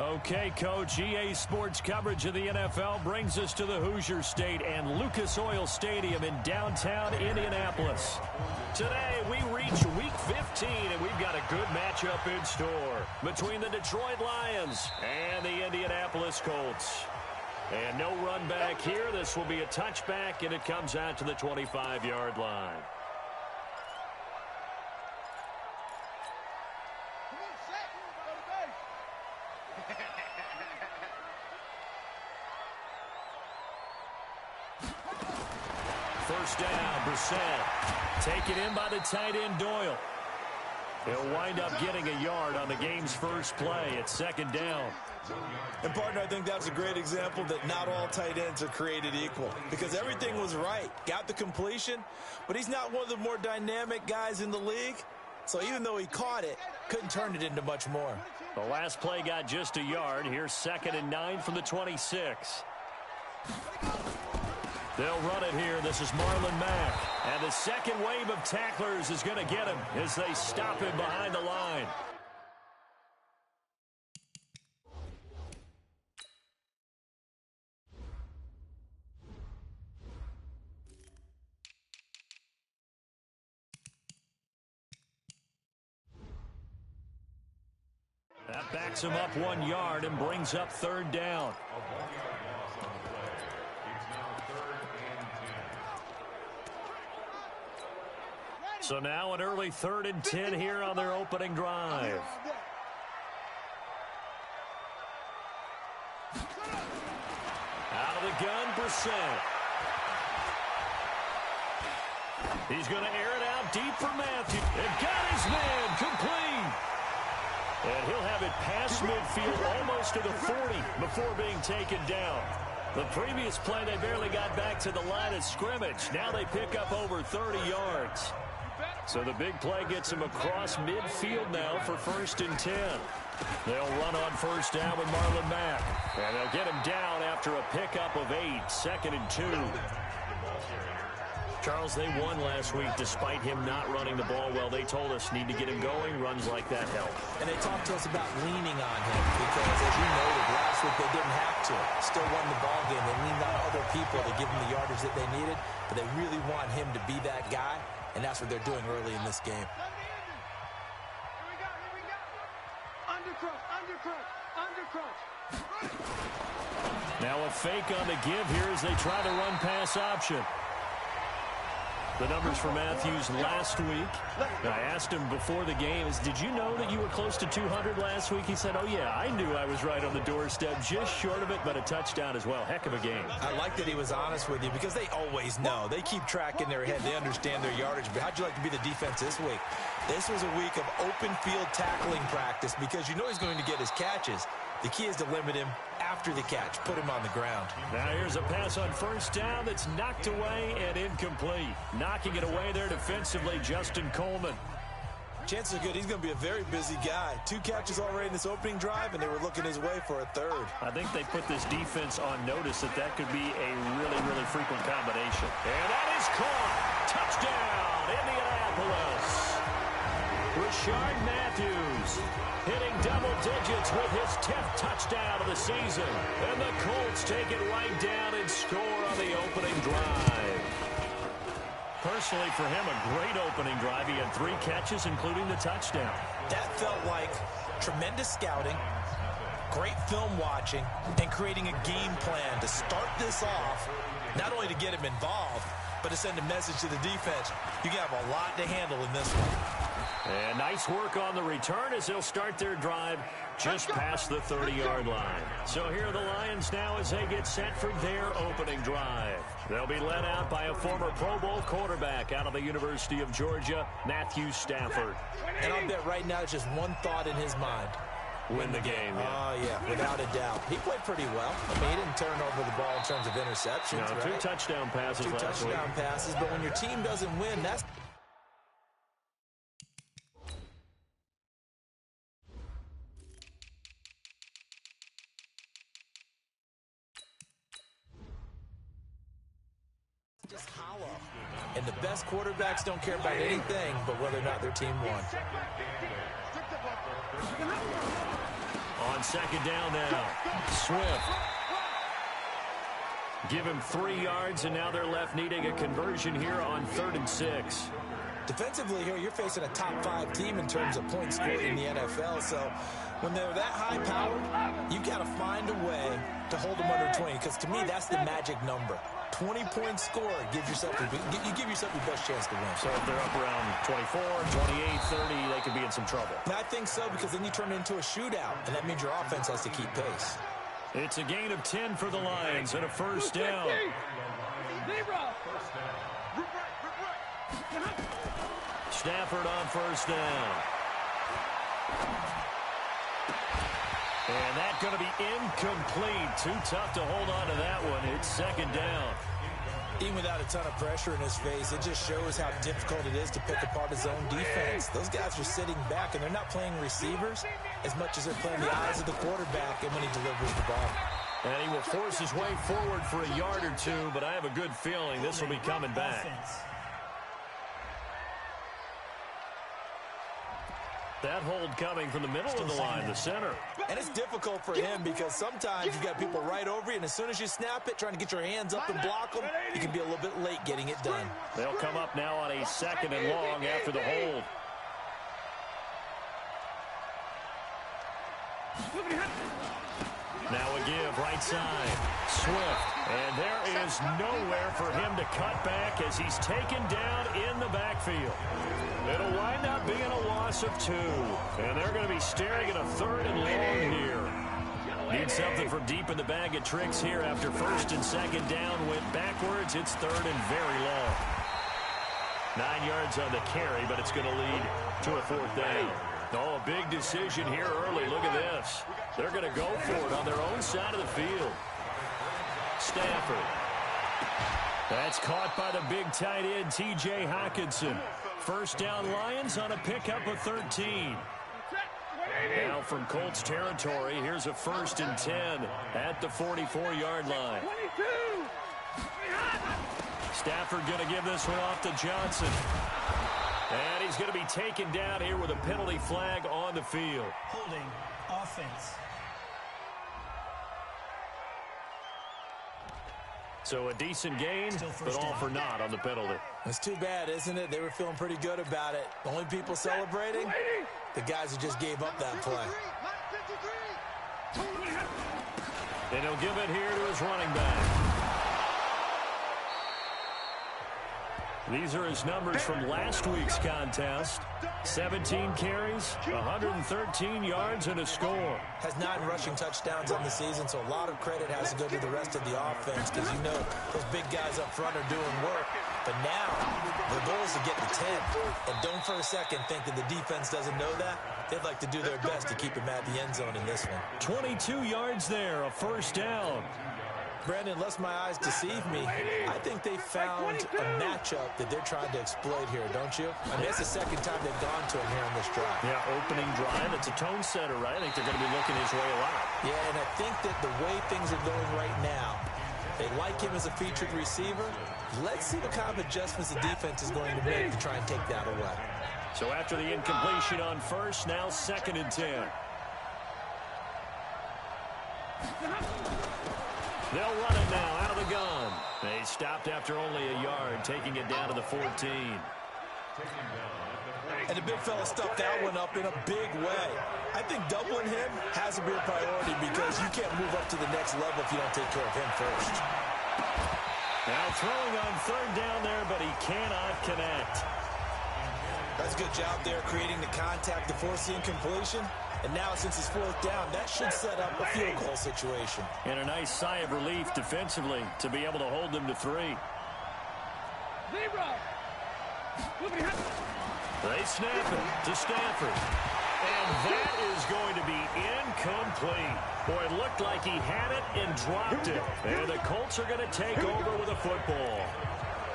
Okay, Coach, EA Sports coverage of the NFL brings us to the Hoosier State and Lucas Oil Stadium in downtown Indianapolis. Today, we reach Week 15, and we've got a good matchup in store between the Detroit Lions and the Indianapolis Colts. And no run back here. This will be a touchback, and it comes out to the 25-yard line. First down, Brissett. Taken in by the tight end, Doyle. He'll wind up getting a yard on the game's first play at second down. And, partner, I think that's a great example that not all tight ends are created equal because everything was right. Got the completion, but he's not one of the more dynamic guys in the league. So even though he caught it, couldn't turn it into much more. The last play got just a yard. Here's 2nd and 9 from the 26. They'll run it here. This is Marlon Mack. And the second wave of tacklers is going to get him as they stop him behind the line. That backs him up 1 yard and brings up 3rd down. So now an early 3rd and 10 here on their opening drive. Out of the gun, Brissett. He's going to air it out deep for Matthews. And got his man complete. And he'll have it past midfield almost to the 40 before being taken down. The previous play, they barely got back to the line of scrimmage. Now they pick up over 30 yards. So the big play gets him across midfield now for 1st and 10. They'll run on 1st down with Marlon Mack. And they'll get him down after a pickup of 8, 2nd and 2. Charles, they won last week despite him not running the ball well. They told us need to get him going. Runs like that help. And they talked to us about leaning on him because, as you noted, last week they didn't have to. Still won the ball game. They leaned on other people to give them the yardage that they needed. But they really want him to be that guy, and that's what they're doing early in this game. Now a fake on the give here as they try to run pass option. The numbers for Matthews last week. I asked him before the game, did you know that you were close to 200 last week? He said, oh, yeah, I knew I was right on the doorstep, just short of it, but a touchdown as well. Heck of a game. I like that he was honest with you because they always know. They keep track in their head. They understand their yardage. But how'd you like to be the defense this week? This was a week of open field tackling practice because you know he's going to get his catches. The key is to limit him after the catch, put him on the ground. Now here's a pass on 1st down that's knocked away and incomplete. Knocking it away there defensively, Justin Coleman. Chances are good he's going to be a very busy guy. 2 catches already in this opening drive, and they were looking his way for a 3rd. I think they put this defense on notice that could be a really, really frequent combination. And that is caught. Touchdown, Indianapolis. Rashard Matthews hitting double digits with his 10th touchdown of the season. And the Colts take it right down and score on the opening drive. Personally, for him, a great opening drive. He had 3 catches, including the touchdown. That felt like tremendous scouting, great film watching, and creating a game plan to start this off, not only to get him involved, but to send a message to the defense. You have a lot to handle in this one. And nice work on the return as they'll start their drive just past the 30-yard line. So here are the Lions now as they get set for their opening drive. They'll be led out by a former Pro Bowl quarterback out of the University of Georgia, Matthew Stafford. And I'll bet right now it's just one thought in his mind. Win the game. Oh, yeah, without a doubt. He played pretty well. I mean, he didn't turn over the ball in terms of interceptions, no, right? 2 touchdown passes last week. 2 touchdown passes, but when your team doesn't win, that's... just hollow. And the best quarterbacks don't care about anything but whether or not their team won. On second down now, Swift. Give him 3 yards, and now they're left needing a conversion here on 3rd and 6. Defensively here, you're facing a top 5 team in terms of points scored in the NFL. So when they're that high-powered, you got to find a way to hold them under 20. Because to me, that's the magic number. 20 points scored, you give yourself your best chance to win. So if they're up around 24, 28, 30, they could be in some trouble. And I think so, because then you turn it into a shootout, and that means your offense has to keep pace. It's a gain of 10 for the Lions and a first down. Stafford on first down. And that's going to be incomplete. Too tough to hold on to that one. It's second down. Even without a ton of pressure in his face, it just shows how difficult it is to pick apart his own defense. Those guys are sitting back, and they're not playing receivers as much as they're playing the eyes of the quarterback and when he delivers the ball. And he will force his way forward for a yard or two, but I have a good feeling this will be coming back. That hold coming from the middle of the line, the center. And it's difficult for him because sometimes you got people right over you, and as soon as you snap it, trying to get your hands up and block them, you can be a little bit late getting it done. They'll come up now on a 2nd and long after the hold. Now a give, right side. Swift. And there is nowhere for him to cut back as he's taken down in the backfield. It'll wind up being a loss of 2. And they're going to be staring at a 3rd and long here. Need something from deep in the bag of tricks here after 1st and 2nd down went backwards. It's 3rd and very long. 9 yards on the carry, but it's going to lead to a 4th down. Oh, a big decision here early. Look at this. They're going to go for it on their own side of the field. Stafford. That's caught by the big tight end, T.J. Hockenson. First down Lions on a pickup of 13. Now from Colts territory, here's a 1st and 10 at the 44-yard line. Stafford going to give this one off to Johnson. And he's going to be taken down here with a penalty flag on the field. Holding offense. So a decent gain, but all for naught on the penalty. It's too bad, isn't it? They were feeling pretty good about it. The only people celebrating, the guys who just gave up that play. And he'll give it here to his running back. These are his numbers from last week's contest. 17 carries, 113 yards, and a score. Has 9 rushing touchdowns on the season, so a lot of credit has to go to the rest of the offense because you know those big guys up front are doing work. But now, the goal is to get to 10. And don't for a second think that the defense doesn't know that. They'd like to do their best to keep him at the end zone in this one. 22 yards there, a first down. Brandon, unless my eyes deceive me, I think they found a matchup that they're trying to exploit here, don't you? I mean, it's the second time they've gone to him here on this drive. Yeah, opening drive. It's a tone setter, right? I think they're going to be looking his way a lot. Yeah, and I think that the way things are going right now, they like him as a featured receiver. Let's see what kind of adjustments the defense is going to make to try and take that away. So after the incompletion on first, now 2nd and 10. They'll run it now out of the gun. They stopped after only a yard, taking it down to the 14. And the big fella stuffed that one up in a big way. I think doubling him has to be a priority because you can't move up to the next level if you don't take care of him first. Now throwing on 3rd down there, but he cannot connect. That's a good job there creating the contact to force the incompletion. And now, since it's 4th down, that should set up a field goal situation. And a nice sigh of relief defensively to be able to hold them to 3. They snap it to Stafford. And that is going to be incomplete. Boy, it looked like he had it and dropped it. And the Colts are going to take over with a football.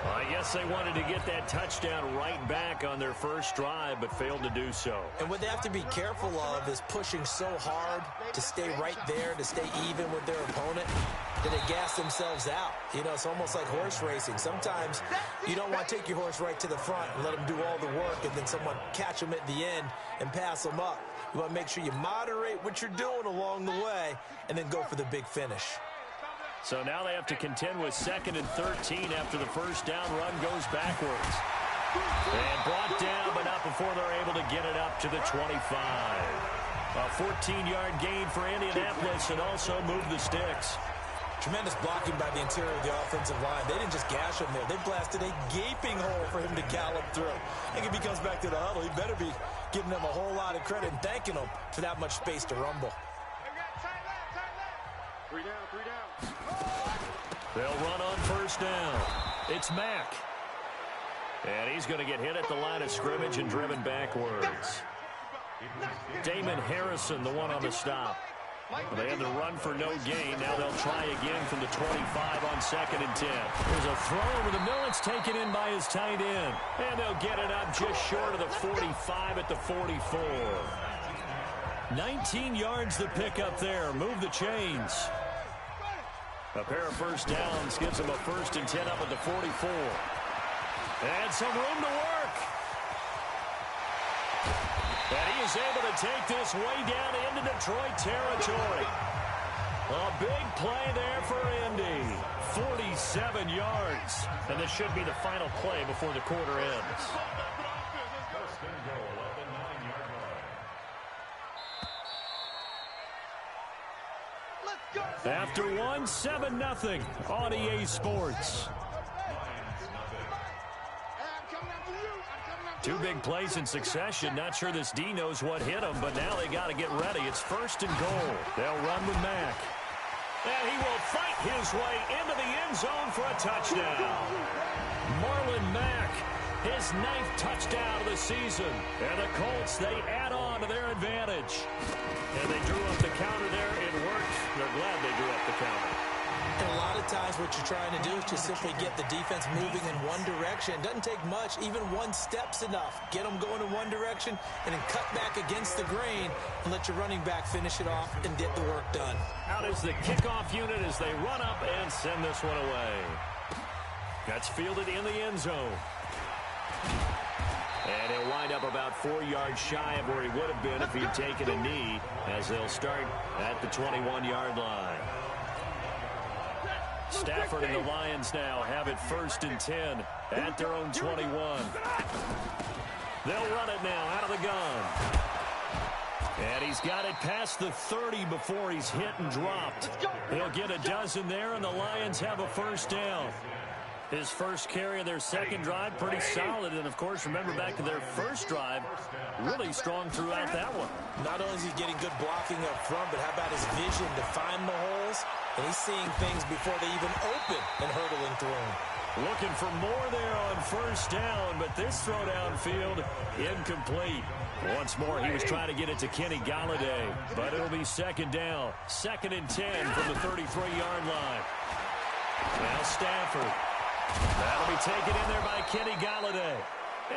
I guess they wanted to get that touchdown right back on their first drive, but failed to do so. And what they have to be careful of is pushing so hard to stay right there, to stay even with their opponent, that they gas themselves out. You know, it's almost like horse racing. Sometimes you don't want to take your horse right to the front and let them do all the work and then someone catch them at the end and pass them up. You want to make sure you moderate what you're doing along the way and then go for the big finish. So now they have to contend with 2nd and 13 after the first down run goes backwards. And brought down, but not before they're able to get it up to the 25. A 14-yard gain for Indianapolis and also move the sticks. Tremendous blocking by the interior of the offensive line. They didn't just gash him there. They blasted a gaping hole for him to gallop through. I think if he comes back to the huddle, he better be giving them a whole lot of credit and thanking them for that much space to rumble. 3 down. They'll run on first down. It's Mack. And he's going to get hit at the line of scrimmage and driven backwards. Damon Harrison, the one on the stop. They had the run for no gain. Now they'll try again from the 25 on 2nd and 10. There's a throw over the middle. It's taken in by his tight end. And they'll get it up just short of the 45 at the 44. 19 yards the pick up there. Move the chains. A pair of first downs gives them a 1st and 10 up at the 44. And some room to work. And he is able to take this way down into Detroit territory. A big play there for Indy. 47 yards. And this should be the final play before the quarter ends. After one, 7-0 on EA Sports. 2 big plays in succession. Not sure this D knows what hit him, but now they got to get ready. It's 1st and goal. They'll run with Mack. And he will fight his way into the end zone for a touchdown. Marlon Mack, his 9th touchdown of the season. And the Colts, they add on to their advantage. And they drew up the counter there. It worked. They're glad they drew up the counter. And a lot of times what you're trying to do is just simply get the defense moving in one direction. It doesn't take much. Even one step's enough. Get them going in one direction and then cut back against the grain and let your running back finish it off and get the work done. Out is the kickoff unit as they run up and send this one away. That's fielded in the end zone. And he'll wind up about 4 yards shy of where he would have been if he'd taken a knee, as they'll start at the 21-yard line. Stafford and the Lions now have it 1st and 10 at their own 21. They'll run it now out of the gun. And he's got it past the 30 before he's hit and dropped. He'll get a dozen there, and the Lions have a 1st down. His first carry of their 2nd drive, pretty solid. And, of course, remember back to their 1st drive, really strong throughout that one. Not only is he getting good blocking up front, but how about his vision to find the holes? And he's seeing things before they even open and hurdling through them. Looking for more there on 1st down, but this throw downfield, incomplete. Once more, he was trying to get it to Kenny Golladay, but it'll be 2nd down. 2nd and 10 from the 33-yard line. Now Stafford. That'll be taken in there by Kenny Golladay.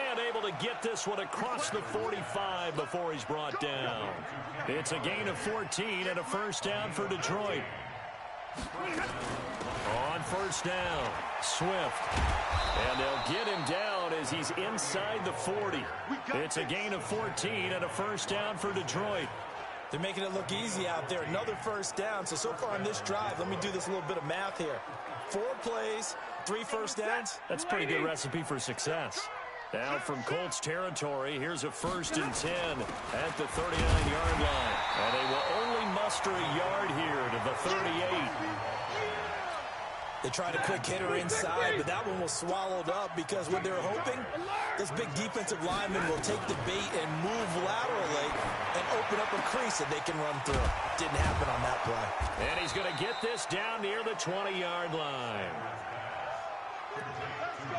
And able to get this one across the 45 before he's brought down. It's a gain of 14 and a 1st down for Detroit. On 1st down, Swift. And they'll get him down as he's inside the 40. It's a gain of 14 and a 1st down for Detroit. They're making it look easy out there. Another 1st down. So far on this drive, let me do this little bit of math here. 4 plays, 3 1st downs. That's a pretty good recipe for success. Now from Colts territory, here's a 1st and 10 at the 39-yard line. And they will only muster a yard here to the 38. They tried a quick hitter inside, but that one was swallowed up because what they're hoping, this big defensive lineman will take the bait and move laterally and open up a crease that they can run through. Didn't happen on that play. And he's going to get this down near the 20-yard line.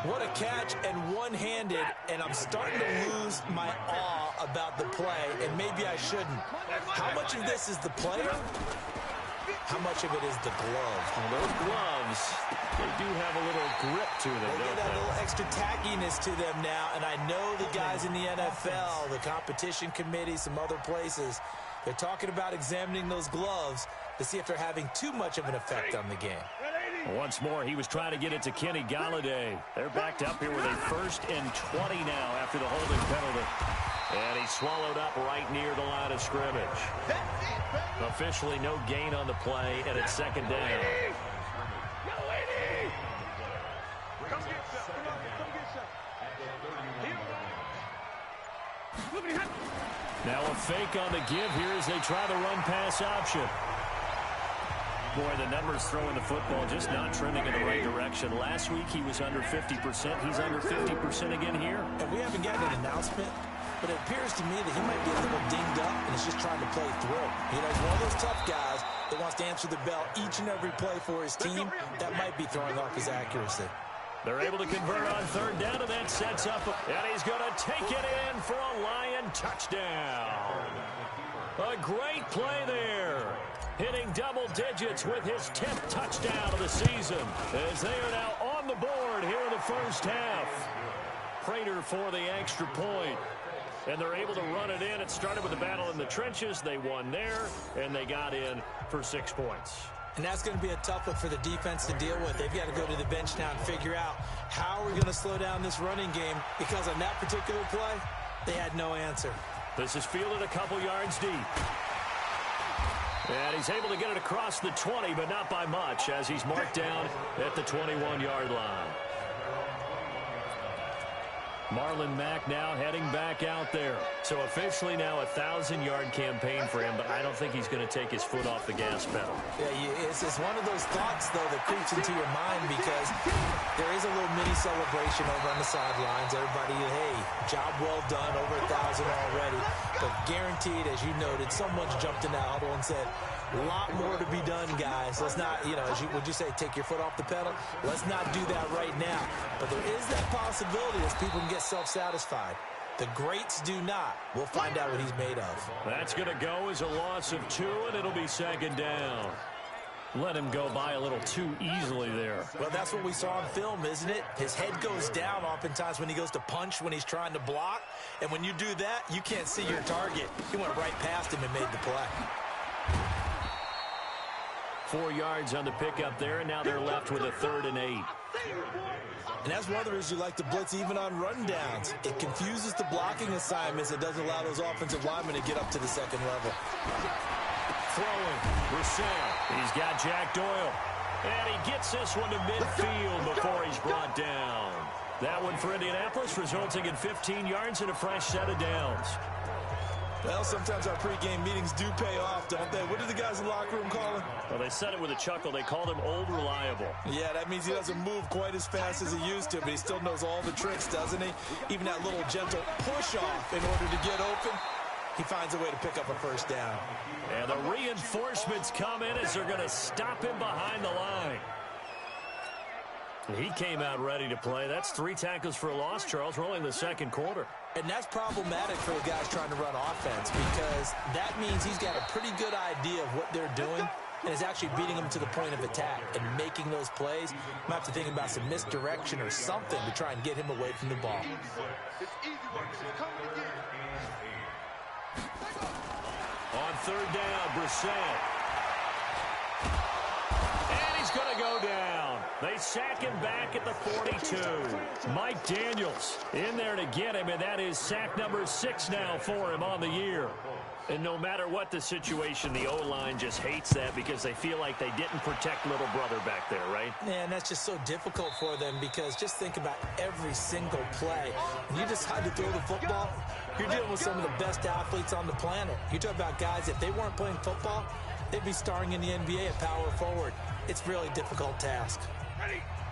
What a catch, and one-handed, and I'm starting to lose my awe about the play, and maybe I shouldn't. How much of this is the player? How much of it is the glove? Well, those gloves, they do have a little grip to them, They don't get a they? little extra tackiness to them now, and I know the guys in the NFL, the competition committee, some other places, they're talking about examining those gloves to see if they're having too much of an effect on the game. Once more, he was trying to get it to Kenny Golladay. They're backed up here with a 1st and 20 now after the holding penalty. And he swallowed up right near the line of scrimmage. Officially no gain on the play, and it's 2nd down. Now a fake on the give here as they try the run-pass option. Boy, the numbers throwing the football just not trending in the right direction. Last week he was under 50%. He's under 50% again here. And we haven't gotten an announcement, but it appears to me that he might be a little dinged up and is just trying to play through. You know, he's one of those tough guys that wants to answer the bell each and every play for his team. That might be throwing off his accuracy. They're able to convert on 3rd down, and that sets up, and he's going to take it in for a Lion touchdown. A great play there. Hitting double digits with his 10th touchdown of the season, as they are now on the board here in the 1st half. Prater for the extra point, and they're able to run it in. It started with a battle in the trenches. They won there, and they got in for 6 points. And that's going to be a tough one for the defense to deal with. They've got to go to the bench now and figure out how we're going to slow down this running game, because on that particular play, they had no answer. This is fielded a couple yards deep. And he's able to get it across the 20, but not by much, as he's marked down at the 21-yard line. Marlon Mack now heading back out there. So officially now a 1,000-yard campaign for him, but I don't think he's going to take his foot off the gas pedal. Yeah, it's one of those thoughts, though, that creeps into your mind, because there is a little mini celebration over on the sidelines. Everybody, hey, job well done, over 1,000 already. But guaranteed, as you noted, someone's jumped in that huddle and said, a lot more to be done, guys. Let's not, you know, would you say, take your foot off the pedal? Let's not do that right now. But there is that possibility as people can get self-satisfied. The greats do not. We'll find out what he's made of. That's going to go as a loss of 2, and it'll be 2nd down. Let him go by a little too easily there. Well, that's what we saw on film, isn't it? His head goes down oftentimes when he goes to punch, when he's trying to block. And when you do that, you can't see your target. He went right past him and made the play. 4 yards on the pickup there, and now they're left with a 3rd and 8. And that's one of the reasons you like to blitz even on rundowns. It confuses the blocking assignments. It doesn't allow those offensive linemen to get up to the 2nd level. Throwing, Rousseau. He's got Jack Doyle. And he gets this one to midfield before he's brought down. That one for Indianapolis, resulting in 15 yards and a fresh set of downs. Well, sometimes our pregame meetings do pay off, don't they? What did the guys in the locker room call him? Well, they said it with a chuckle. They called him Old Reliable. Yeah, that means he doesn't move quite as fast as he used to, but he still knows all the tricks, doesn't he? Even that little gentle push-off in order to get open, he finds a way to pick up a 1st down. And the reinforcements come in as they're going to stop him behind the line. He came out ready to play. That's 3 tackles for a loss, Charles, rolling the 2nd quarter. And that's problematic for the guys trying to run offense, because that means he's got a pretty good idea of what they're doing and is actually beating them to the point of attack and making those plays. Might have to think about some misdirection or something to try and get him away from the ball. On 3rd down, Brissett. And he's going to go down. They sack him back at the 42. Mike Daniels in there to get him, and that is sack number 6 now for him on the year. And no matter what the situation, the O-line just hates that because they feel like they didn't protect little brother back there, right? Yeah, and that's just so difficult for them, because just think about every single play. When you decide to throw the football, you're dealing with some of the best athletes on the planet. You talk about guys, if they weren't playing football, they'd be starring in the NBA at power forward. It's a really difficult task.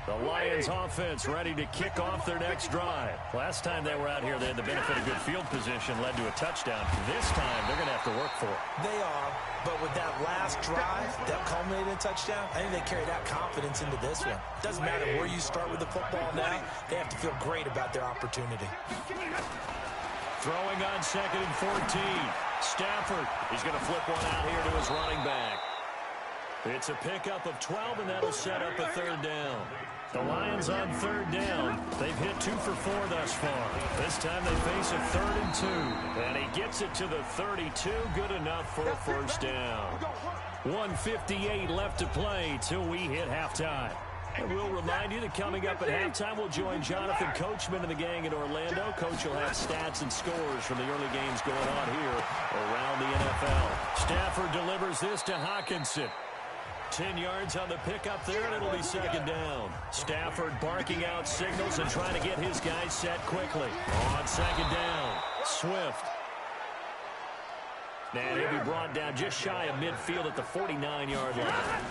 The Lions offense ready to kick off their next drive. Last time they were out here, they had the benefit of good field position, led to a touchdown. This time, they're going to have to work for it. They are, but with that last drive that culminated in a touchdown, I think they carry that confidence into this one. It doesn't matter where you start with the football now. They have to feel great about their opportunity. Throwing on 2nd and 14. Stafford, he's going to flip one out here to his running back. It's a pickup of 12, and that'll set up a 3rd down. The Lions on 3rd down. They've hit 2 for 4 thus far. This time they face a 3rd and 2. And he gets it to the 32. Good enough for a 1st down. 1:58 left to play till we hit halftime. And we'll remind you that coming up at halftime, we'll join Jonathan Coachman and the gang in Orlando. Coach will have stats and scores from the early games going on here around the NFL. Stafford delivers this to Hockenson. 10 yards on the pickup there, and it'll be second down. Stafford barking out signals and trying to get his guys set quickly. On second down, Swift. And he'll be brought down just shy of midfield at the 49-yard line.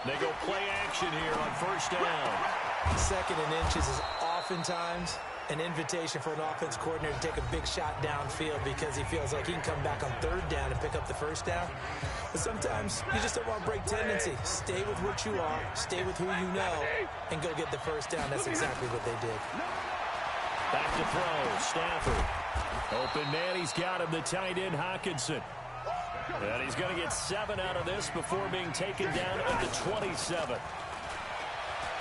They go play action here on first down. Second and inches is oftentimes an invitation for an offense coordinator to take a big shot downfield because he feels like he can come back on third down and pick up the first down. But sometimes you just don't want to break tendency. Stay with what you are, stay with who you know, and go get the first down. That's exactly what they did. Back to throw, Stafford. Open man, he's got him, the tight end, Hockenson. And he's going to get 7 out of this before being taken down at the 27.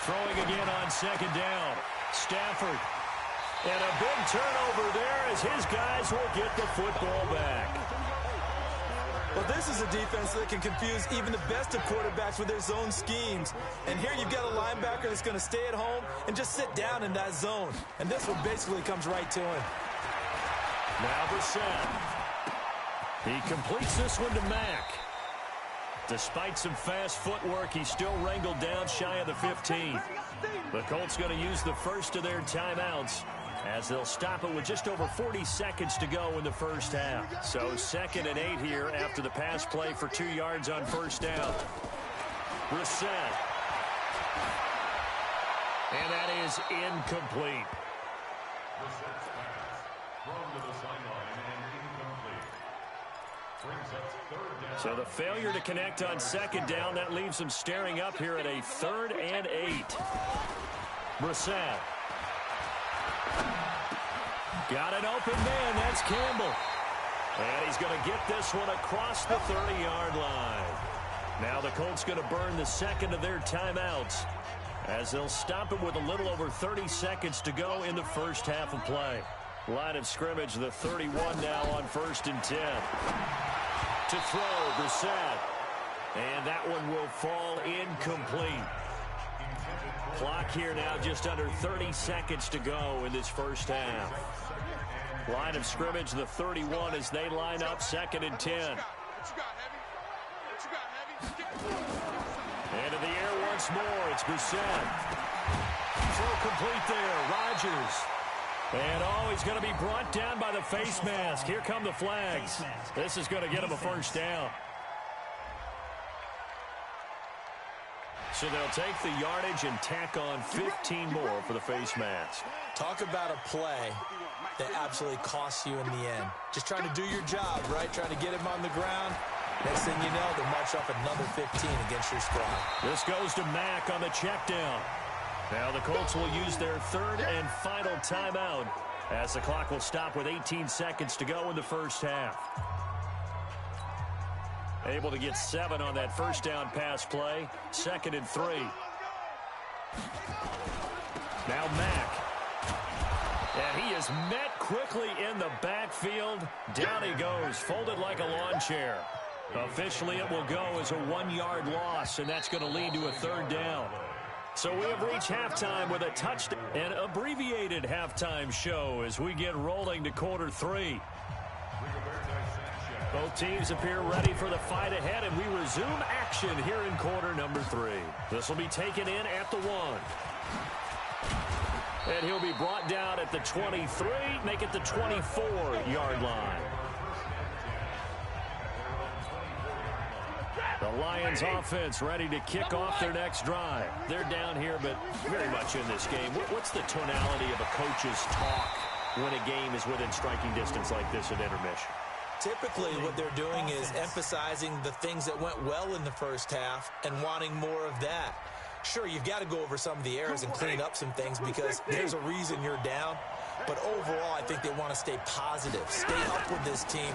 Throwing again on second down. Stafford. And a big turnover there as his guys will get the football back. Well, this is a defense that can confuse even the best of quarterbacks with their zone schemes. And here you've got a linebacker that's going to stay at home and just sit down in that zone. And this one basically comes right to him. Now Brissett. He completes this one to Mack. Despite some fast footwork, he's still wrangled down shy of the 15. The Colts going to use the first of their timeouts as they'll stop it with just over 40 seconds to go in the first half. So 2nd and 8 here after the pass play for 2 yards on first down. Brissett. And that is incomplete. So the failure to connect on second down, that leaves them staring up here at a 3rd and 8. Brissett. Got an open man. That's Campbell. And he's going to get this one across the 30-yard line. Now the Colts going to burn the second of their timeouts as they'll stop it with a little over 30 seconds to go in the first half of play. Line of scrimmage, the 31 now on 1st and 10. To throw, Brissett. And that one will fall incomplete. Clock here now just under 30 seconds to go in this first half. Line of scrimmage, the 31 as they line up 2nd and 10. And in the air once more, it's Brissett. Throw complete there, Rodgers. And he's going to be brought down by the face mask. Here come the flags. This is going to get him a first down. So they'll take the yardage and tack on 15 more for the face mask. Talk about a play that absolutely costs you in the end. Just trying to do your job, right? Trying to get him on the ground. Next thing you know, they'll march off another 15 against your squad. This goes to Mack on the check down. Now the Colts will use their 3rd and final timeout as the clock will stop with 18 seconds to go in the first half. Able to get 7 on that first down pass play. 2nd and 3. Now Mack. And he is met quickly in the backfield. Down he goes, folded like a lawn chair. Officially, it will go as a 1-yard loss, and that's going to lead to a 3rd down. So we have reached halftime with a touchdown, an abbreviated halftime show as we get rolling to quarter 3. Both teams appear ready for the fight ahead, and we resume action here in quarter number 3. This will be taken in at the 1. And he'll be brought down at the 23, make it the 24-yard line. The Lions offense ready to kick off their next drive. They're down here, but very much in this game. What's the tonality of a coach's talk when a game is within striking distance like this at intermission? Typically, what they're doing is emphasizing the things that went well in the first half and wanting more of that. Sure, you've got to go over some of the errors and clean up some things because there's a reason you're down. But overall, I think they want to stay positive, stay up with this team.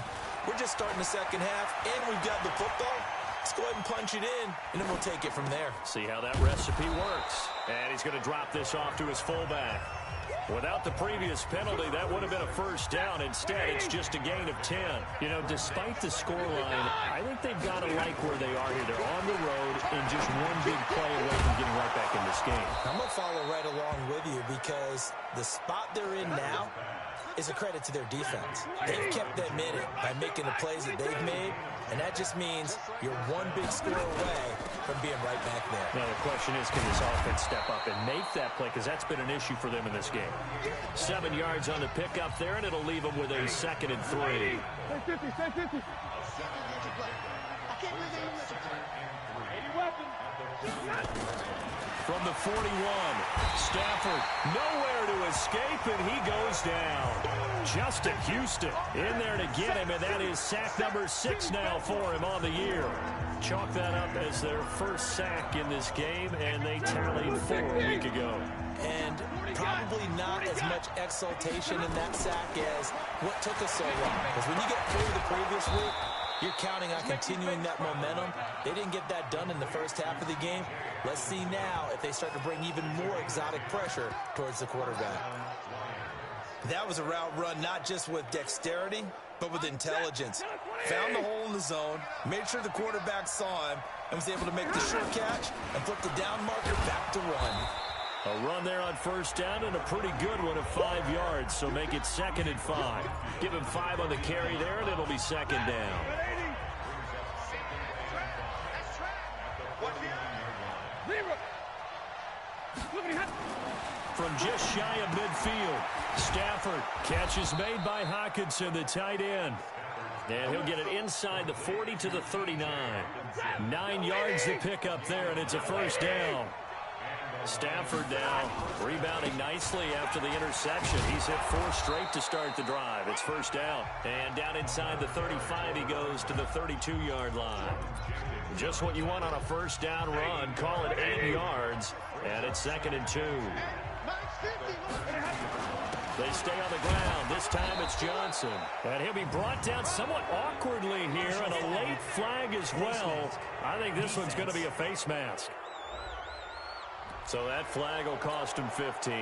We're just starting the second half, and we've got the football. Let's go ahead and punch it in, and then we'll take it from there. See how that recipe works. And he's going to drop this off to his fullback. Without the previous penalty, that would have been a first down. Instead, it's just a gain of 10. You know, despite the scoreline, I think they've got to like where they are here. They're on the road and just one big play away from getting right back this game. I'm going to follow right along with you because the spot they're in now is a credit to their defense. They've kept them in it by making the plays that they've made, and that just means you're one big score away from being right back there. Now the question is, can this offense step up and make that play? Because that's been an issue for them in this game. 7 yards on the pickup there, and it'll leave them with a 2nd and 3. From the 41, Stafford nowhere to escape, and he goes down. Justin Houston in there to get him, and that is sack number 6 now for him on the year. Chalk that up as their first sack in this game, and they tallied 4 a week ago. And probably not as much exultation in that sack as what took us so long. Because when you get through the previous week, you're counting on continuing that momentum. They didn't get that done in the first half of the game. Let's see now if they start to bring even more exotic pressure towards the quarterback. That was a route run not just with dexterity, but with intelligence. Found the hole in the zone, made sure the quarterback saw him, and was able to make the short catch and flip the down marker back to run. A run there on first down and a pretty good one of 5 yards, so make it 2nd and 5. Give him 5 on the carry there, and it'll be 2nd down. From just shy of midfield, Stafford, catch is made by Hockenson, the tight end. And he'll get it inside the 40 to the 39. 9 yards to pick up there, and it's a first down. Stafford now rebounding nicely after the interception. He's hit 4 straight to start the drive. It's first down. And down inside the 35, he goes to the 32-yard line. Just what you want on a first down run. Call it 8 yards. And it's 2nd and 2. They stay on the ground. This time it's Johnson. And he'll be brought down somewhat awkwardly here. And a late flag as well. I think this one's going to be a face mask. So that flag will cost him 15.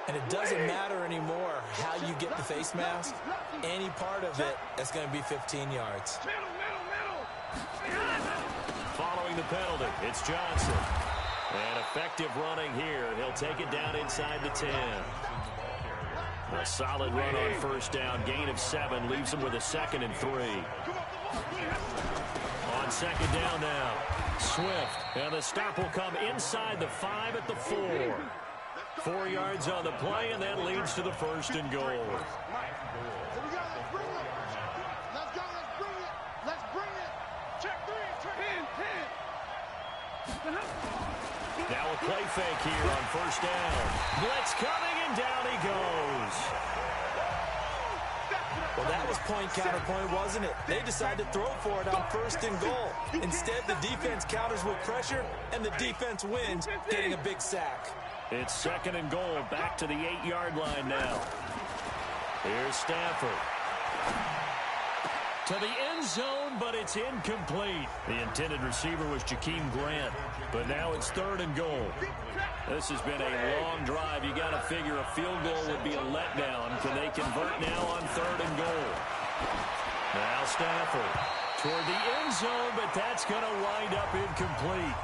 And it doesn't matter anymore how you get the face mask. Any part of it, that's going to be 15 yards. Following the penalty, it's Johnson. And effective running here. He'll take it down inside the 10. A solid run on first down. Gain of 7 leaves him with a 2nd and 3. On 2nd down now. Swift, and the stop will come inside the 5 at the 4. 4 yards on the play, and that leads to the 1st and goal. Let's bring it. Check 3. Now a play fake here on first down. Blitz coming, and down he goes. Well, that was point counterpoint, wasn't it? They decided to throw for it on 1st and goal. Instead, the defense counters with pressure, and the defense wins, getting a big sack. It's 2nd and goal, back to the 8-yard line now. Here's Stafford. To the end zone, but it's incomplete. The intended receiver was Jakeem Grant, but now it's 3rd and goal. This has been a long drive. You got to figure a field goal would be a letdown. Can they convert now on 3rd and goal? Now Stafford toward the end zone, but that's going to wind up incomplete.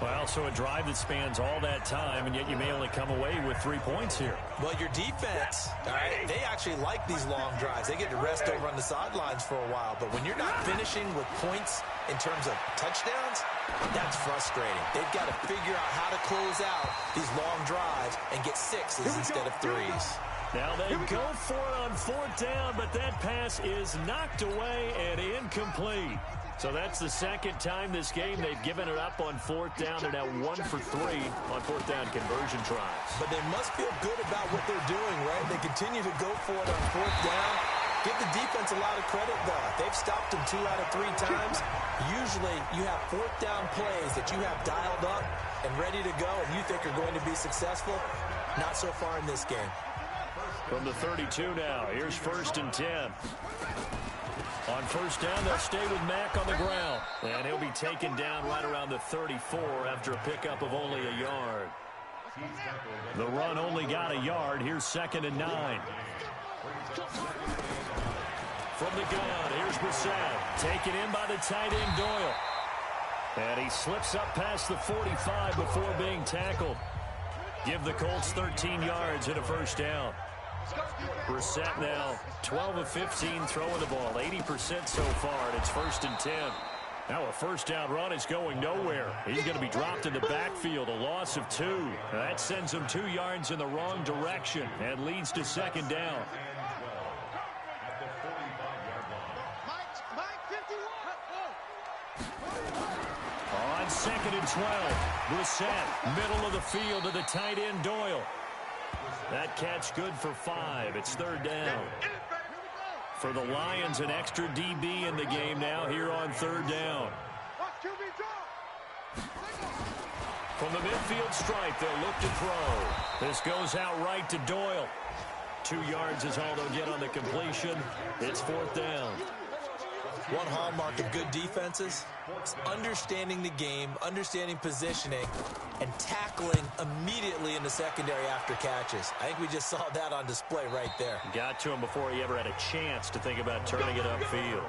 Well, so a drive that spans all that time, and yet you may only come away with 3 points here. Well, your defense, all right, they actually like these long drives. They get to rest over on the sidelines for a while. But when you're not finishing with points in terms of touchdowns, that's frustrating. They've got to figure out how to close out these long drives and get 6s instead of 3s. Now they go for it on 4th down, but that pass is knocked away and incomplete. So that's the 2nd time this game they've given it up on 4th down. They're now 1 for 3 on 4th down conversion tries. But they must feel good about what they're doing, right? They continue to go for it on 4th down. Give the defense a lot of credit, though. They've stopped them 2 out of 3 times. Usually you have 4th down plays that you have dialed up and ready to go, and you think are going to be successful. Not so far in this game. From the 32 now, here's 1st and 10. On first down, they'll stay with Mack on the ground. And he'll be taken down right around the 34 after a pickup of only a yard. The run only got a yard. Here's 2nd and 9. From the gun, here's Brissett. Taken in by the tight end, Doyle. And he slips up past the 45 before being tackled. Give the Colts 13 yards and a first down. Brissett now 12 of 15 throwing the ball, 80% so far, and it's 1st and 10. Now a first down run is going nowhere. He's going to be dropped in the backfield, a loss of 2. That sends him 2 yards in the wrong direction and leads to 2nd down. On 2nd and 12, Brissett, middle of the field to the tight end Doyle. That catch good for 5. It's 3rd down. For the Lions, an extra DB in the game now here on 3rd down. From the midfield stripe, they'll look to throw. This goes out right to Doyle. 2 yards is all they'll get on the completion. It's 4th down. One hallmark of good defenses is understanding the game, understanding positioning, and tackling immediately in the secondary after catches. I think we just saw that on display right there. Got to him before he ever had a chance to think about turning it upfield.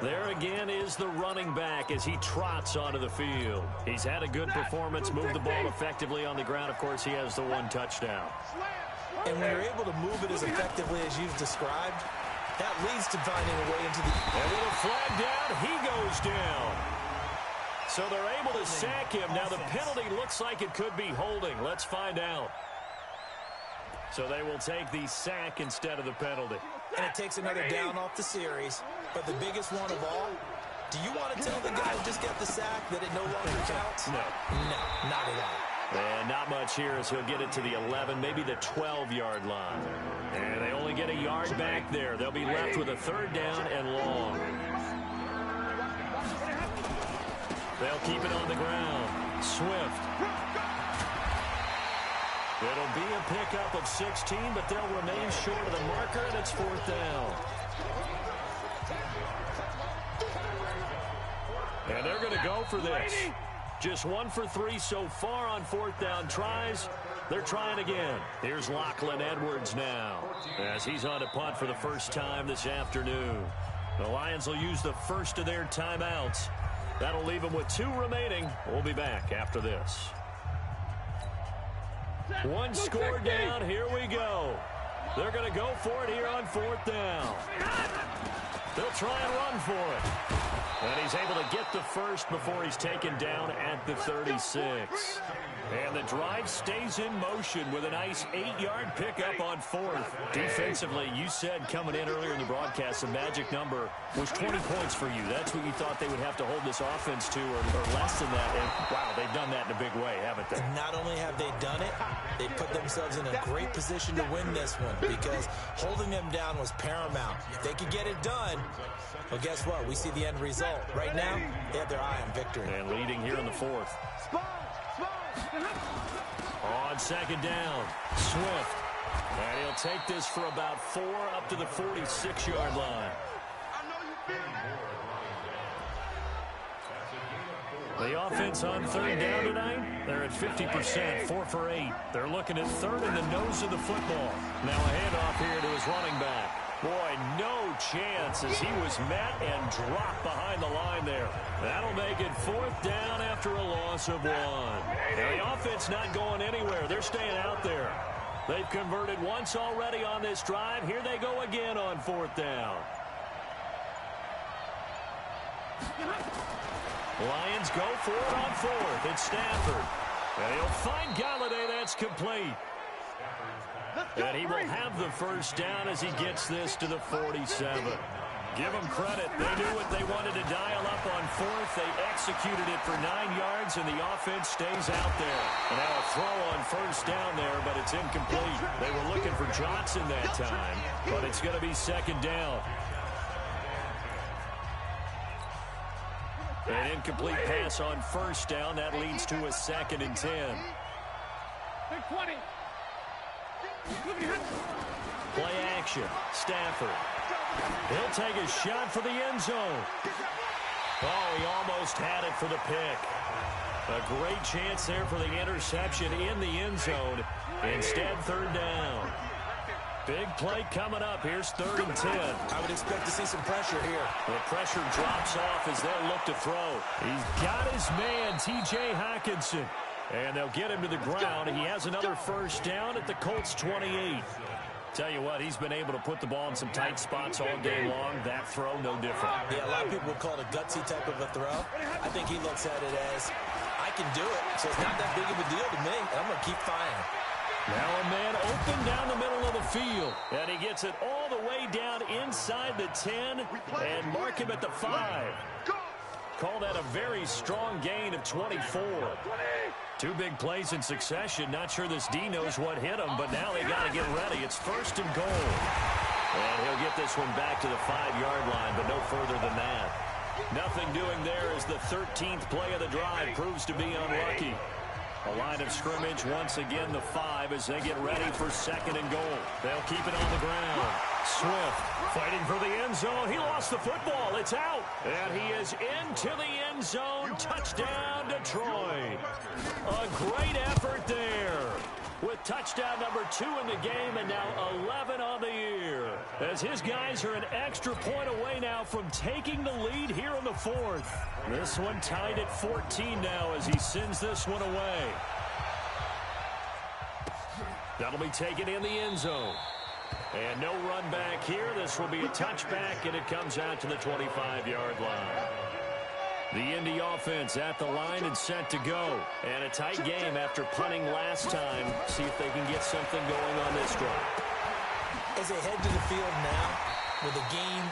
There again is the running back as he trots onto the field. He's had a good performance, moved the ball effectively on the ground. Of course, he has the 1 touchdown. And when you're able to move it as effectively as you've described, that leads to finding a way into the... And with a flag down, he goes down. So they're able to sack him. Now the penalty looks like it could be holding. Let's find out. So they will take the sack instead of the penalty. And it takes another down off the series. But the biggest one of all, do you want to tell the guy who just got the sack that it no longer counts? No. No, not at all. And not much here as he'll get it to the 11, maybe the 12-yard line. And they only get a yard back there. They'll be left with a 3rd down and long. They'll keep it on the ground. Swift. It'll be a pickup of 16, but they'll remain short of the marker, and it's 4th down. And they're going to go for this. Just 1 for 3 so far on 4th down tries. They're trying again. Here's Lachlan Edwards now as he's on to punt for the first time this afternoon. The Lions will use the first of their timeouts. That'll leave them with 2 remaining. We'll be back after this. 1 score down. Here we go. They're going to go for it here on 4th down. They'll try and run for it. And he's able to get the first before he's taken down at the 36. And the drive stays in motion with a nice 8-yard pickup on 4th. Defensively, you said coming in earlier in the broadcast, the magic number was 20 points for you. That's what you thought they would have to hold this offense to or less than that. And, wow, they've done that in a big way, haven't they? Not only have they done it, they put themselves in a great position to win this one because holding them down was paramount. If they could get it done, well, guess what? We see the end result. Right now, they have their eye on victory. And leading here in the 4th. On 2nd down, Swift. And he'll take this for about 4 up to the 46-yard line. The offense on 3rd down tonight, they're at 50%, 4 for 8. They're looking at 3rd in the nose of the football. Now a handoff here to his running back. Boy, no chance as he was met and dropped behind the line there. That'll make it 4th down after a loss of 1. Now the offense not going anywhere. They're staying out there. They've converted once already on this drive. Here they go again on 4th down. Lions go for it on 4th. It's Stafford. And he'll find Galladay. That's complete. And he will have the first down as he gets this to the 47. Give them credit. They knew what they wanted to dial up on 4th. They executed it for 9 yards, and the offense stays out there. And now a throw on 1st down there, but it's incomplete. They were looking for Johnson that time, but it's going to be 2nd down. An incomplete pass on 1st down. That leads to a 2nd and 10. Play action. Stafford. He'll take a shot for the end zone. Oh, he almost had it for the pick. A great chance there for the interception in the end zone. Instead, 3rd down. Big play coming up. Here's 3rd and 10. I would expect to see some pressure here. The pressure drops off as they'll look to throw. He's got his man, T.J. Hockenson. And they'll get him to the ground. He has another first down at the Colts 28. Tell you what, he's been able to put the ball in some tight spots all day long. That throw, no different. Yeah, a lot of people would call it a gutsy type of a throw. I think he looks at it as, I can do it, so it's not that big of a deal to me, and I'm going to keep firing. Now a man open down the middle of the field. And he gets it all the way down inside the 10 and mark him at the 5. Call that a very strong gain of 24. 2 big plays in succession. Not sure this D knows what hit him, but now they got to get ready. It's 1st and goal. And he'll get this one back to the 5-yard line, but no further than that. Nothing doing there as the 13th play of the drive proves to be unlucky. A line of scrimmage, once again the 5 as they get ready for 2nd and goal. They'll keep it on the ground. Swift fighting for the end zone. He lost the football. It's out. And he is into the end zone. Touchdown, Detroit. A great effort there. With touchdown number 2 in the game and now 11 on the year. As his guys are an extra point away now from taking the lead here in the 4th. This one tied at 14 now as he sends this one away. That'll be taken in the end zone. And no run back here. This will be a touchback, and it comes out to the 25-yard line. The Indy offense at the line and set to go. And a tight game after punting last time. See if they can get something going on this drive. As they head to the field now, with the game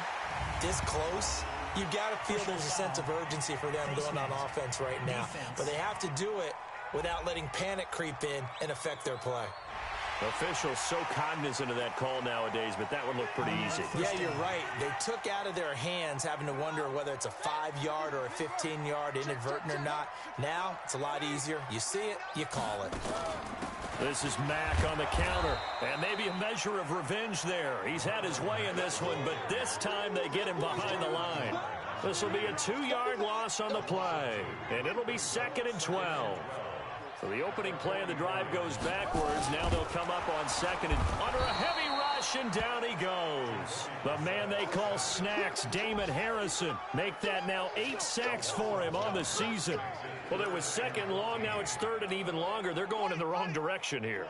this close, you've got to feel there's a sense of urgency for them going on offense right now. But they have to do it without letting panic creep in and affect their play. Officials so cognizant of that call nowadays, but that would look pretty easy. Yeah, you're right. They took out of their hands having to wonder whether it's a 5-yard or a 15-yard inadvertent or not. Now, it's a lot easier. You see it, you call it. This is Mack on the counter, and maybe a measure of revenge there. He's had his way in this one, but this time they get him behind the line. This will be a 2-yard loss on the play, and it'll be 2nd and 12. So the opening play of the drive goes backwards. Now they'll come up on 2nd and under a heavy rush, and down he goes. The man they call Snacks, Damon Harrison. Make that now 8 sacks for him on the season. Well, it was 2nd long. Now it's 3rd and even longer. They're going in the wrong direction here.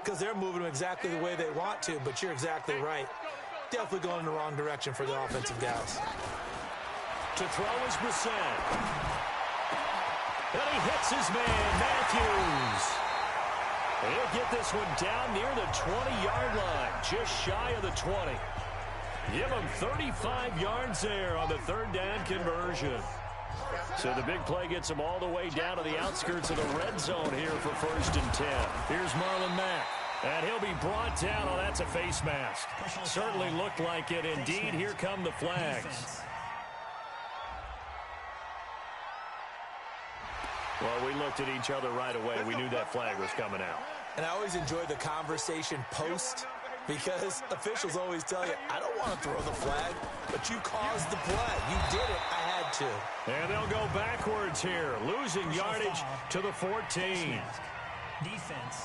Because they're moving them exactly the way they want to, but you're exactly right. Definitely going in the wrong direction for the offensive guys. To throw is Brissett. And he hits his man, Matthews. He'll get this one down near the 20-yard line, just shy of the 20. Give him 35 yards there on the 3rd down conversion. So the big play gets him all the way down to the outskirts of the red zone here for 1st and 10. Here's Marlon Mack. And he'll be brought down. Oh, that's a face mask. Certainly looked like it. Indeed, here come the flags. Well, we looked at each other right away. We knew that flag was coming out. And I always enjoy the conversation post because officials always tell you, I don't want to throw the flag, but you caused the play. You did it. I had to. And they'll go backwards here, losing yardage to the 14. Defense.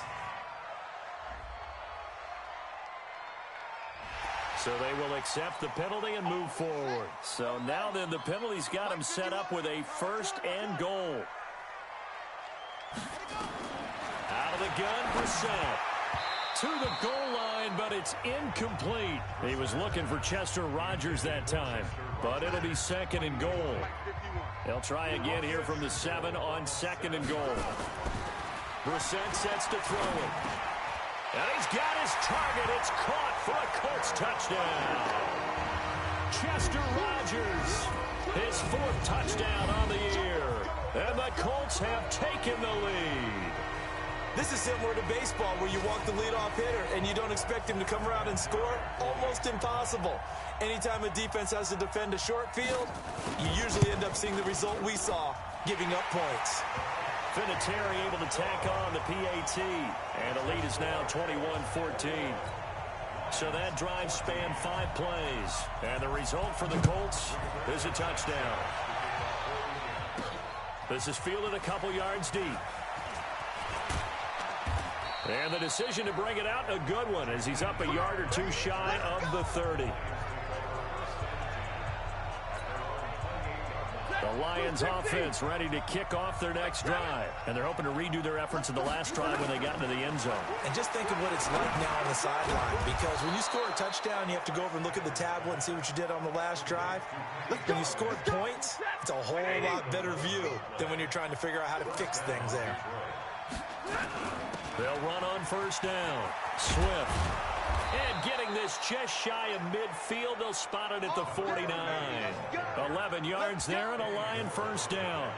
So they will accept the penalty and move forward. So now then the penalty's got him set up with a 1st and goal. Out of the gun, Brissett. To the goal line, but it's incomplete. He was looking for Chester Rogers that time, but it'll be 2nd and goal. They'll try again here from the 7 on 2nd and goal. Brissett sets to throw it. And he's got his target. It's caught for a Colts touchdown. Chester Rogers, his 4th touchdown on the year. And the Colts have taken the lead. This is similar to baseball where you walk the leadoff hitter and you don't expect him to come around and score. Almost impossible. Anytime a defense has to defend a short field, you usually end up seeing the result we saw, giving up points. Vinatieri able to tack on the PAT. And the lead is now 21-14. So that drive spanned 5 plays. And the result for the Colts is a touchdown. This is fielded a couple yards deep. And the decision to bring it out, a good one, as he's up a yard or two shy of the 30. The Lions offense ready to kick off their next drive. And they're hoping to redo their efforts in the last drive when they got into the end zone. And just think of what it's like now on the sideline, because when you score a touchdown, you have to go over and look at the tablet and see what you did on the last drive. When you scored points, it's a whole lot better view than when you're trying to figure out how to fix things there. They'll run on first down. Swift. And getting this just shy of midfield, they'll spot it at the 49. 11 yards there and a Lion first down.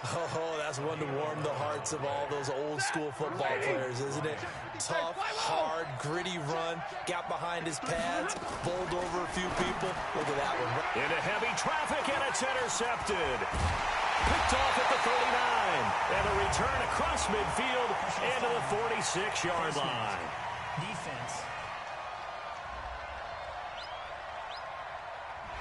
Oh, that's one to warm the hearts of all those old-school football players, isn't it? Tough, hard, gritty run, got behind his pads, bowled over a few people. Look at that one. Into heavy traffic, and it's intercepted. Picked off at the 39. And a return across midfield into the 46-yard line. Defense.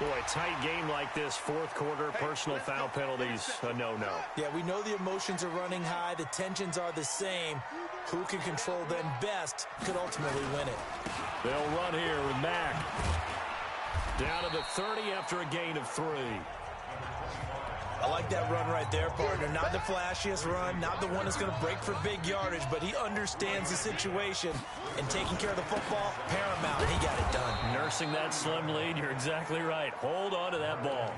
Boy, tight game like this, fourth quarter, personal foul penalties, a no-no. Yeah, we know the emotions are running high. The tensions are the same. Who can control them best could ultimately win it. They'll run here with Mack. Down to the 30 after a gain of 3. I like that run right there, partner. Not the flashiest run, not the one that's going to break for big yardage, but he understands the situation, and taking care of the football, paramount. He got it done. Nursing that slim lead, you're exactly right. Hold on to that ball.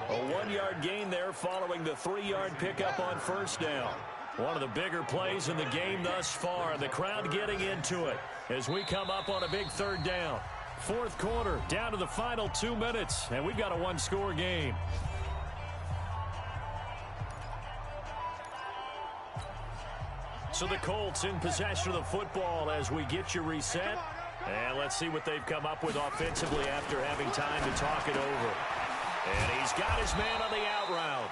A 1-yard gain there following the 3-yard pickup on first down. One of the bigger plays in the game thus far. The crowd getting into it as we come up on a big third down. Fourth quarter, down to the final 2 minutes, and we've got a one-score game. So the Colts in possession of the football as we get you reset. And let's see what they've come up with offensively after having time to talk it over. And he's got his man on the out route.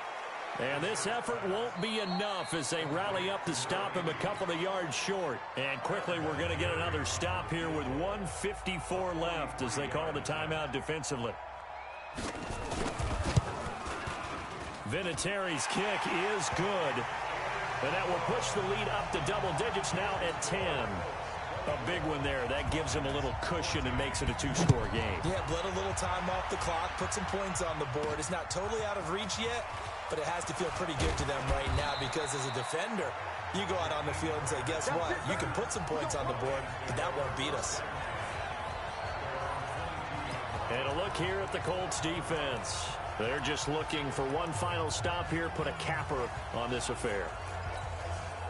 And this effort won't be enough as they rally up to stop him a couple of yards short. And quickly we're going to get another stop here with 1:54 left as they call the timeout defensively. Vinatieri's kick is good. And that will push the lead up to double digits now at 10. A big one there. That gives him a little cushion and makes it a 2-score game. Yeah, let a little time off the clock, put some points on the board. It's not totally out of reach yet, but it has to feel pretty good to them right now because as a defender, you go out on the field and say, guess what? You can put some points on the board, but that won't beat us. And a look here at the Colts defense. They're just looking for one final stop here, put a capper on this affair.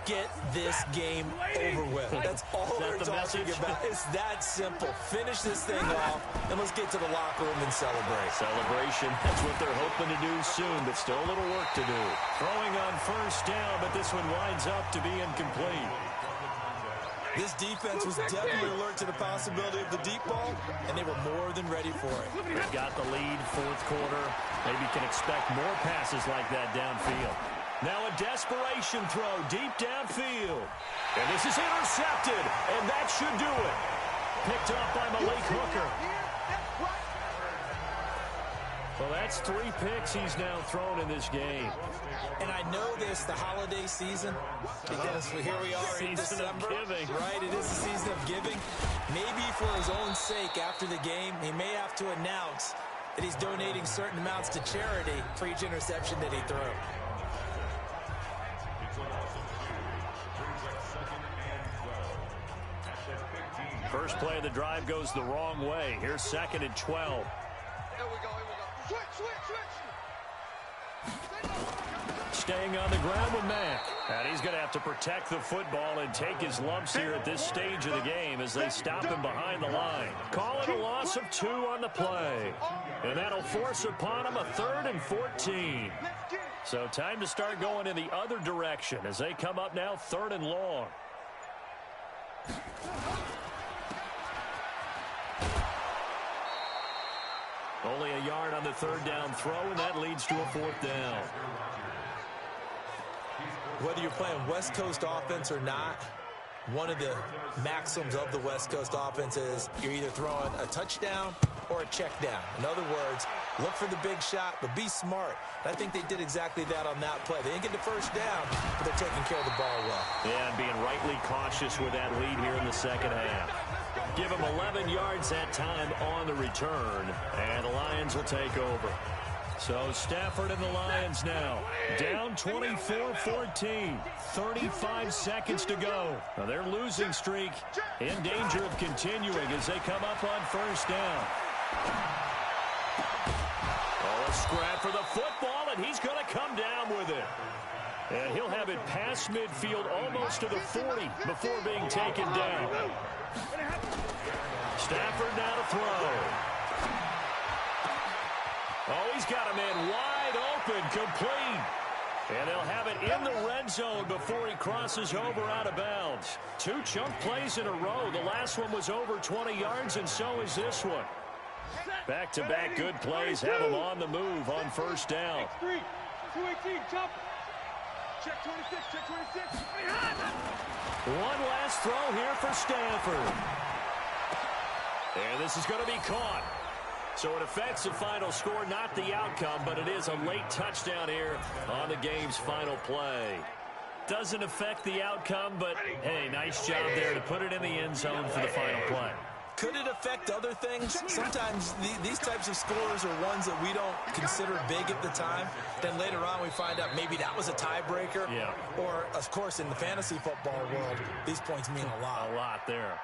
Get this game over with. That's all they're talking about. It's that simple. Finish this thing off, and let's get to the locker room and celebrate. Celebration, that's what they're hoping to do soon, but still a little work to do. Throwing on first down, but this one winds up to be incomplete. This defense was definitely alert to the possibility of the deep ball, and they were more than ready for it. They've got the lead, fourth quarter. Maybe can expect more passes like that downfield. Now a desperation throw deep downfield. And this is intercepted, and that should do it. Picked up by Malik Hooker. Well, that's 3 picks he's now thrown in this game. And I know this, the holiday season, because here we are in December. Right, it is the season of giving. Maybe for his own sake after the game, he may have to announce that he's donating certain amounts to charity for each interception that he threw. First play of the drive goes the wrong way. Here's 2nd and 12. Here we go. Switch. Staying on the ground with Mack. And he's going to have to protect the football and take his lumps here at this stage of the game as they stop him behind the line. Call it a loss of 2 on the play. And that'll force upon him a 3rd and 14. So time to start going in the other direction as they come up now 3rd and long. Only a yard on the 3rd down throw, and that leads to a 4th down. Whether you're playing West Coast offense or not, one of the maxims of the West Coast offense is you're either throwing a touchdown or a check down. In other words, look for the big shot, but be smart. I think they did exactly that on that play. They didn't get the first down, but they're taking care of the ball well. Yeah, and being rightly cautious with that lead here in the second half. Give them 11 yards that time on the return, and the Lions will take over. So Stafford and the Lions now down 24-14, 35 seconds to go. Now their losing streak in danger of continuing as they come up on first down. Oh, a scrap for the football, and he's going to come down with it. And he'll have it past midfield almost to the 40 before being taken down. Stafford now to throw. Oh, he's got a man wide open, complete. And they'll have it in the red zone before he crosses over out of bounds. 2 chunk plays in a row. The last one was over 20 yards, and so is this one. Back-to-back good plays have him on the move on first down. 218, jump. Check 26, check 26. One last throw here for Stafford. And this is going to be caught. So it affects the final score, not the outcome, but it is a late touchdown here on the game's final play. Doesn't affect the outcome, but, hey, nice job there to put it in the end zone for the final play. Could it affect other things? Sometimes these types of scores are ones that we don't consider big at the time. Then later on we find out maybe that was a tiebreaker. Yeah. Or, of course, in the fantasy football world, these points mean a lot. A lot there.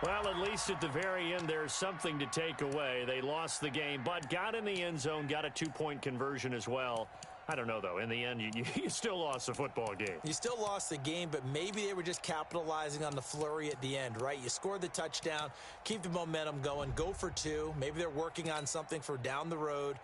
Well, at least at the very end, there's something to take away. They lost the game, but got in the end zone, got a 2-point conversion as well. I don't know, though. In the end, you still lost the football game. You still lost the game, but maybe they were just capitalizing on the flurry at the end, right? You scored the touchdown, keep the momentum going, go for 2. Maybe they're working on something for down the road.